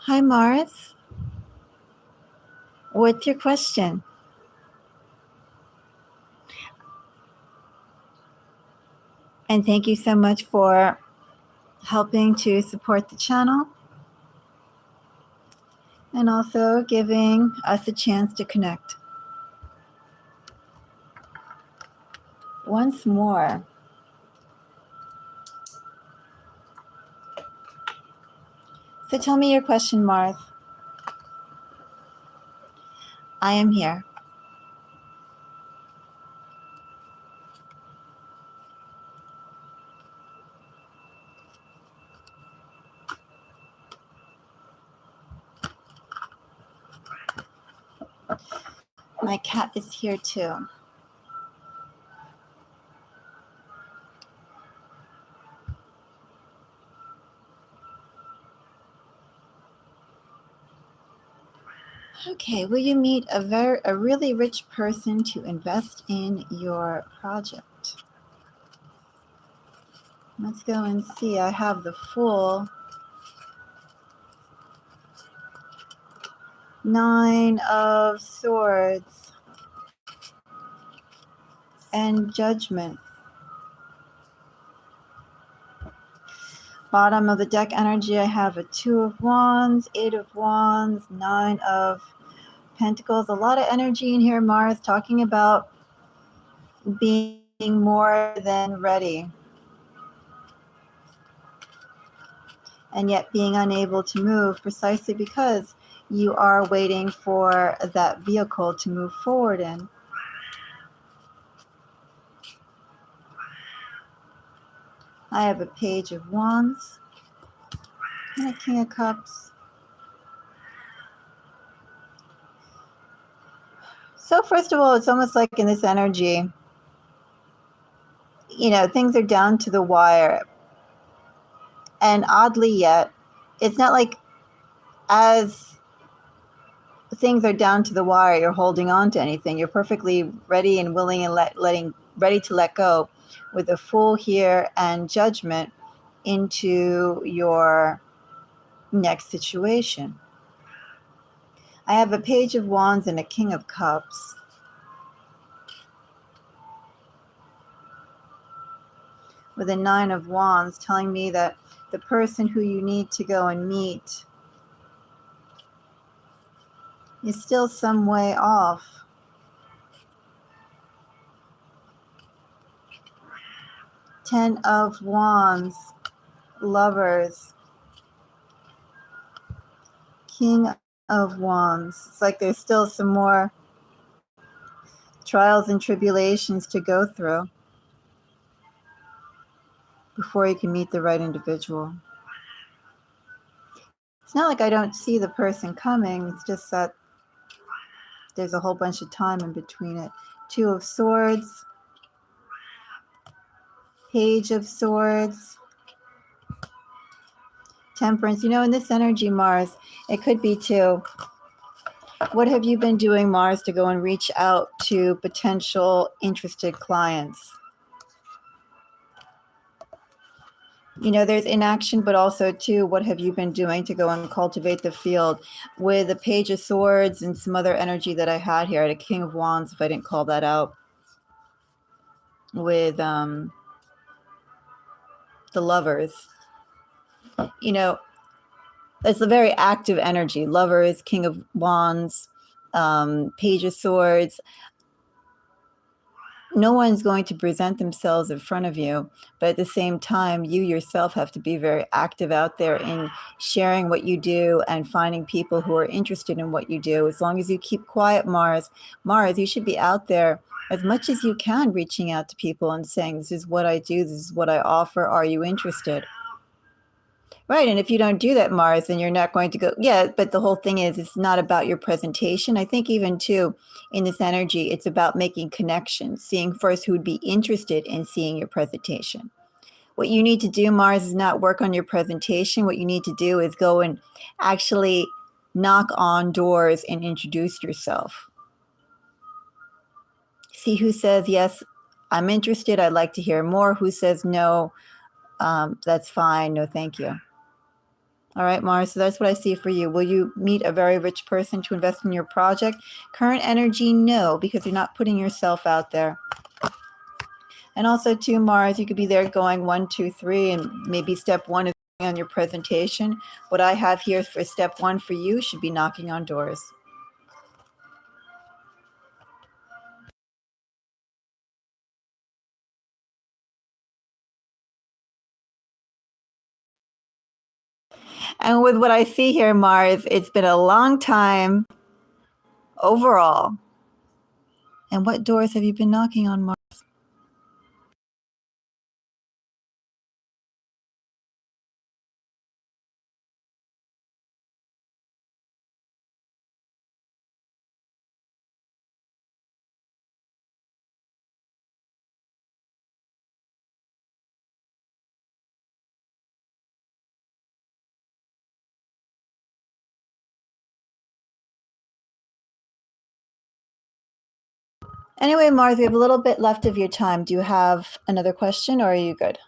Hi, Mars. What's your question? And thank you so much for helping to support the channel and also giving us a chance to connect. Once more, so tell me your question, Mars. I am here. My cat is here too. Okay, will you meet a really rich person to invest in your project? Let's go and see. I have the full 9 of Swords and Judgment. Bottom of the deck energy, I have a 2 of Wands, 8 of Wands, 9 of Pentacles. A lot of energy in here, Mars, talking about being more than ready. And yet being unable to move precisely because you are waiting for that vehicle to move forward in. I have a Page of Wands and a King of Cups. So first of all, it's almost like in this energy, things are down to the wire. And oddly yet, it's not like as things are down to the wire, you're holding on to anything. You're perfectly ready and willing and ready to let go with a Fool here and Judgment into your next situation. I have a Page of Wands and a King of Cups. With a 9 of Wands telling me that the person who you need to go and meet is still some way off. Ten of Wands, Lovers, King of Wands. It's like there's still some more trials and tribulations to go through before you can meet the right individual. It's not like I don't see the person coming. It's just that there's a whole bunch of time in between it. 2 of Swords, Page of Swords, Temperance. In this energy, Mars, it could be too. What have you been doing, Mars, to go and reach out to potential interested clients? There's inaction, but also too, what have you been doing to go and cultivate the field? With the Page of Swords and some other energy that I had here, I had a King of Wands, if I didn't call that out. With the Lovers. It's a very active energy. Lovers, King of Wands, Page of Swords. No one's going to present themselves in front of you, but at the same time, you yourself have to be very active out there in sharing what you do and finding people who are interested in what you do. As long as you keep quiet, Mars, you should be out there as much as you can, reaching out to people and saying, this is what I do, this is what I offer, are you interested? Right, and if you don't do that, Mars, then you're not going to go, yeah, but the whole thing is, it's not about your presentation. I think even too, in this energy, it's about making connections, seeing first who would be interested in seeing your presentation. What you need to do, Mars, is not work on your presentation. What you need to do is go and actually knock on doors and introduce yourself. See who says, yes, I'm interested, I'd like to hear more. Who says, no, that's fine, no thank you. All right, Mars. So that's what I see for you. Will you meet a very rich person to invest in your project? Current energy, no, because you're not putting yourself out there. And also, too, Mars, you could be there going 1, 2, 3, and maybe step one is on your presentation. What I have here for step one for you should be knocking on doors. And with what I see here, Mars, it's been a long time overall. And what doors have you been knocking on, Mars? Anyway, Mars, we have a little bit left of your time. Do you have another question or are you good?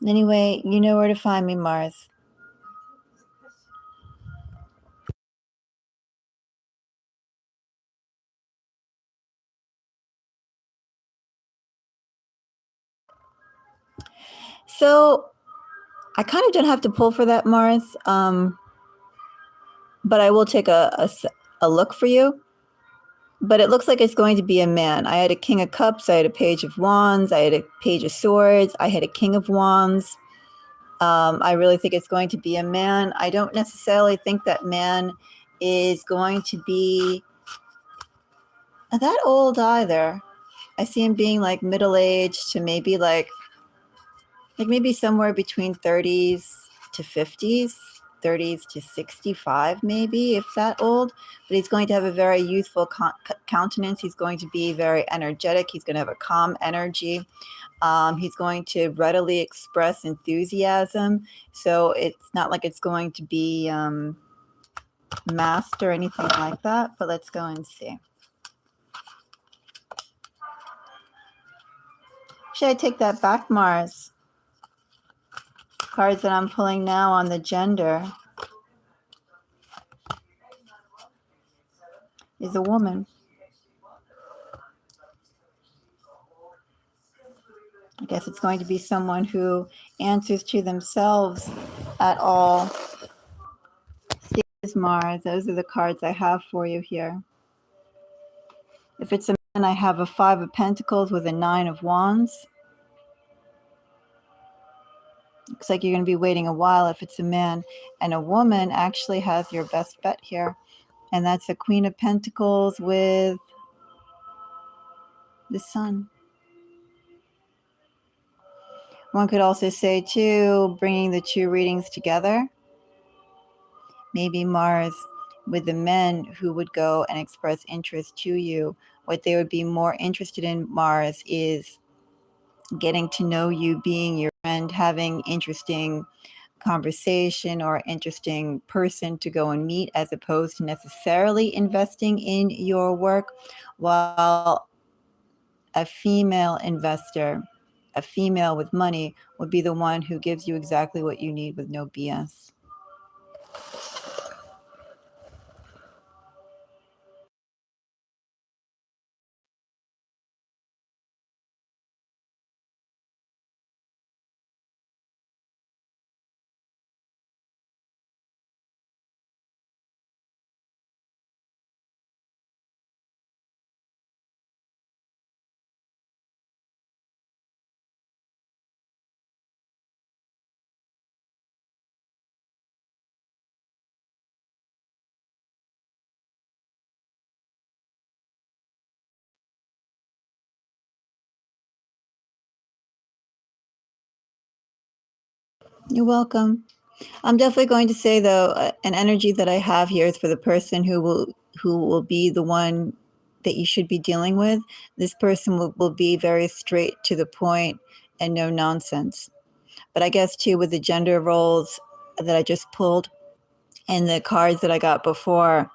Anyway, you know where to find me, Mars. So I kind of don't have to pull for that, Mars, but I will take a look for you. But it looks like it's going to be a man. I had a King of Cups, I had a Page of Wands, I had a Page of Swords, I had a King of Wands. I really think it's going to be a man. I don't necessarily think that man is going to be that old either. I see him being like middle aged to maybe like maybe somewhere between 30s to 50s, 30s to 65, maybe, if that old. But he's going to have a very youthful countenance. He's going to be very energetic. He's going to have a calm energy. He's going to readily express enthusiasm. So it's not like it's going to be masked or anything like that. But let's go and see. Should I take that back, Mars? Cards that I'm pulling now on the gender is a woman. I guess it's going to be someone who answers to themselves at all stages, Mars. Those are the cards I have for you here. If it's a man, I have a 5 of Pentacles with a 9 of Wands. Looks like you're going to be waiting a while if it's a man. And a woman actually has your best bet here. And that's the Queen of Pentacles with the Sun. One could also say, too, bringing the two readings together. Maybe Mars with the men who would go and express interest to you. What they would be more interested in, Mars, is getting to know you, being your friend, having interesting conversation or interesting person to go and meet, as opposed to necessarily investing in your work, while a female investor, a female with money, would be the one who gives you exactly what you need with no BS. You're welcome. I'm definitely going to say though, an energy that I have here is for the person who will be the one that you should be dealing with. This person will be very straight to the point and no nonsense. But I guess too with the gender roles that I just pulled and the cards that I got before,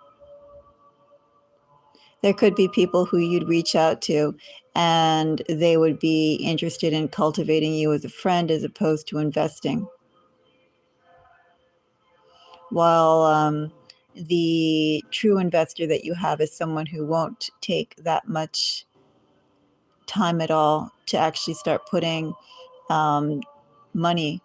there could be people who you'd reach out to and they would be interested in cultivating you as a friend as opposed to investing. While the true investor that you have is someone who won't take that much time at all to actually start putting money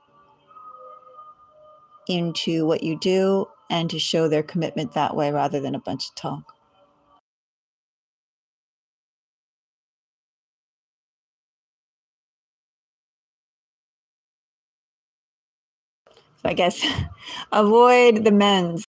into what you do and to show their commitment that way rather than a bunch of talk. So I guess avoid the men's.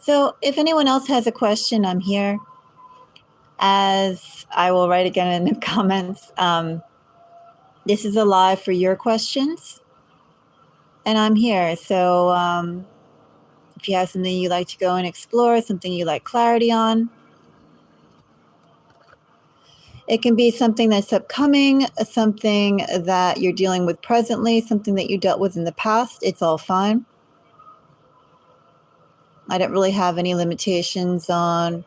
So if anyone else has a question, I'm here. As I will write again in the comments, this is a live for your questions, and I'm here. So if you have something you'd like to go and explore, something you like clarity on, it can be something that's upcoming, something that you're dealing with presently, something that you dealt with in the past. It's all fine. I don't really have any limitations on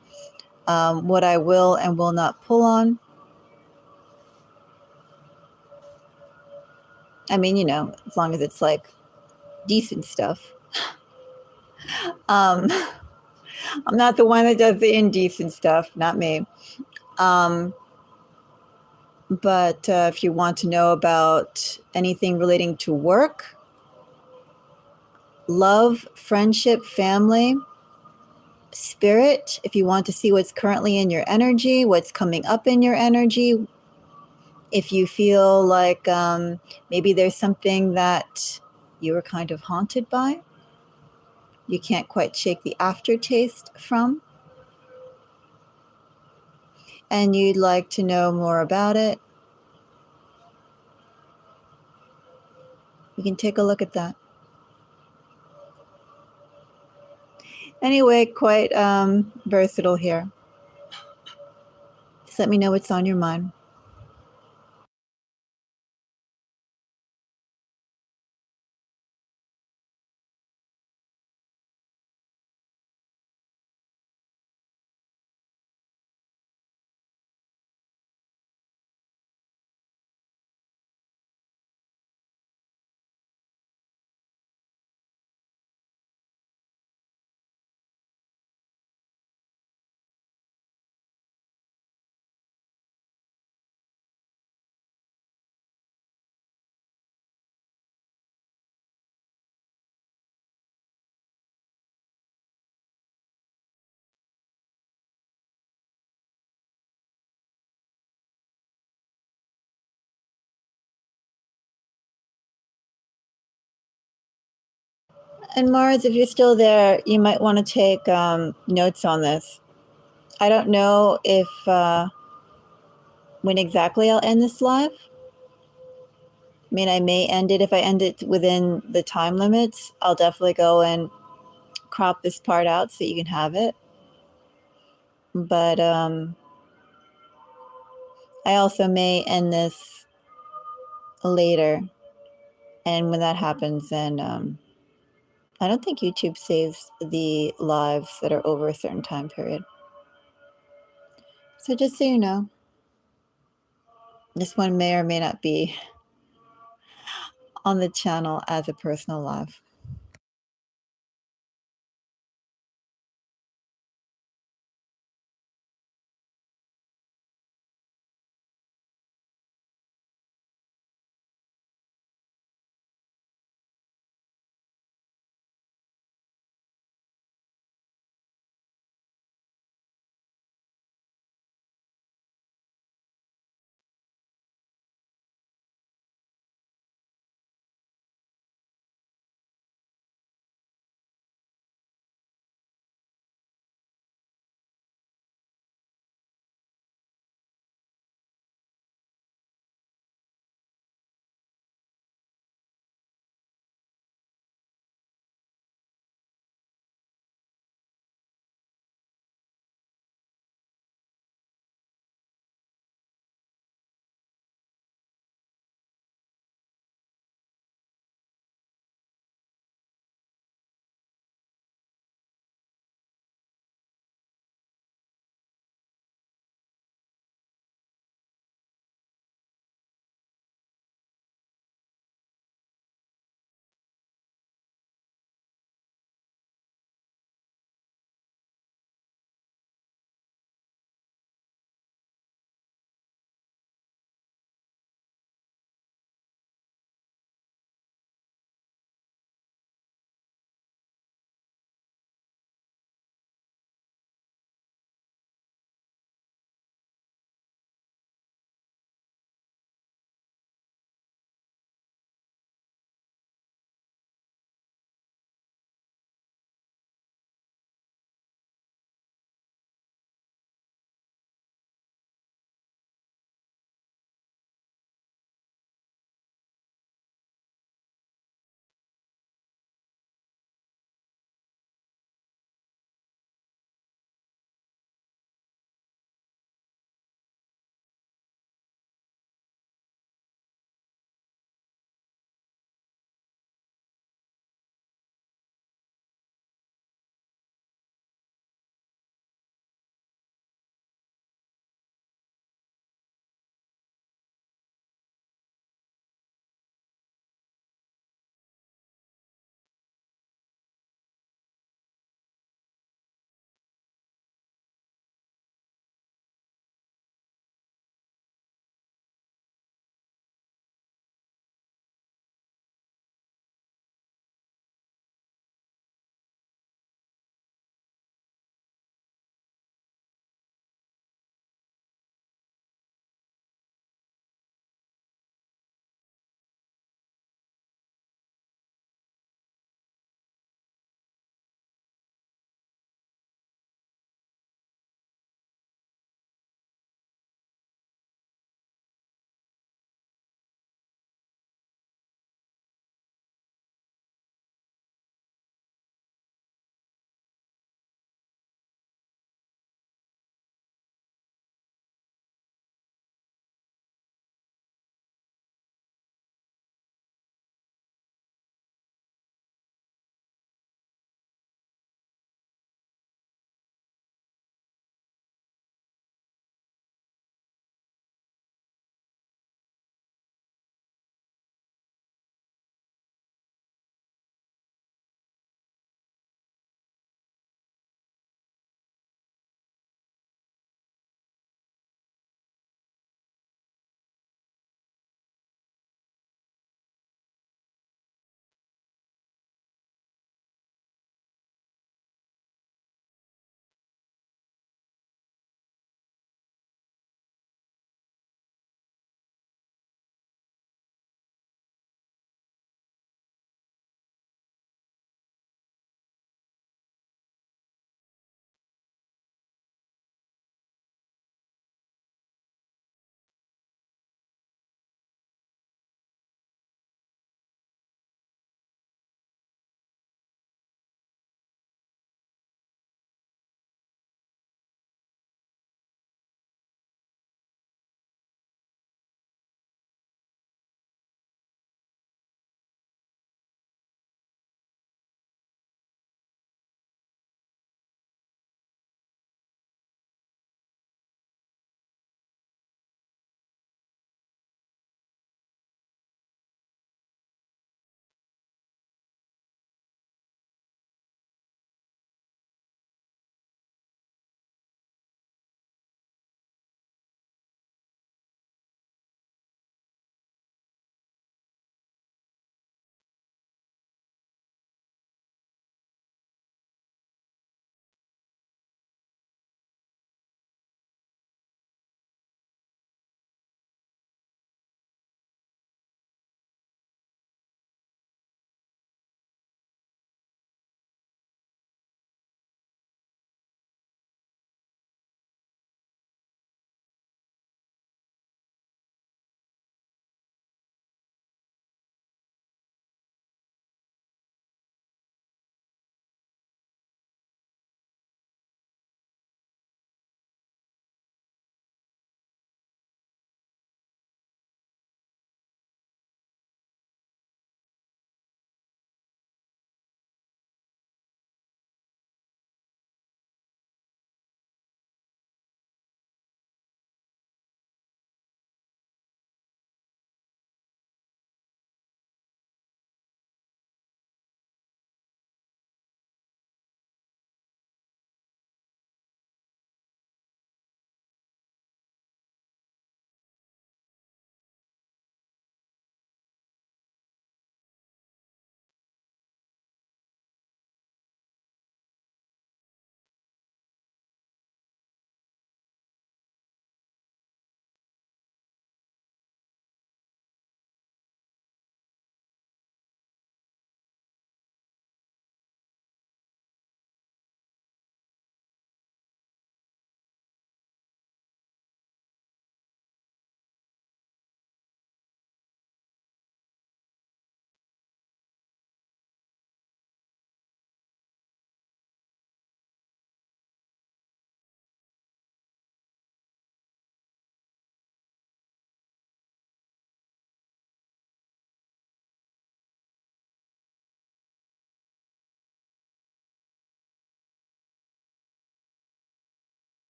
what I will and will not pull on. I mean, as long as it's like decent stuff. Um, I'm not the one that does the indecent stuff, not me. Um, but if you want to know about anything relating to work, love, friendship, family, spirit, if you want to see what's currently in your energy, what's coming up in your energy, if you feel like maybe there's something that you were kind of haunted by, you can't quite shake the aftertaste from, and you'd like to know more about it, you can take a look at that. Anyway, quite versatile here. Just let me know what's on your mind. And Mars, if you're still there, you might want to take notes on this. I don't know if when exactly I'll end this live. I mean, I may end it if I end it within the time limits. I'll definitely go and crop this part out so you can have it. But I also may end this later. And when that happens, then I don't think YouTube saves the lives that are over a certain time period. So just so you know, this one may or may not be on the channel as a personal live.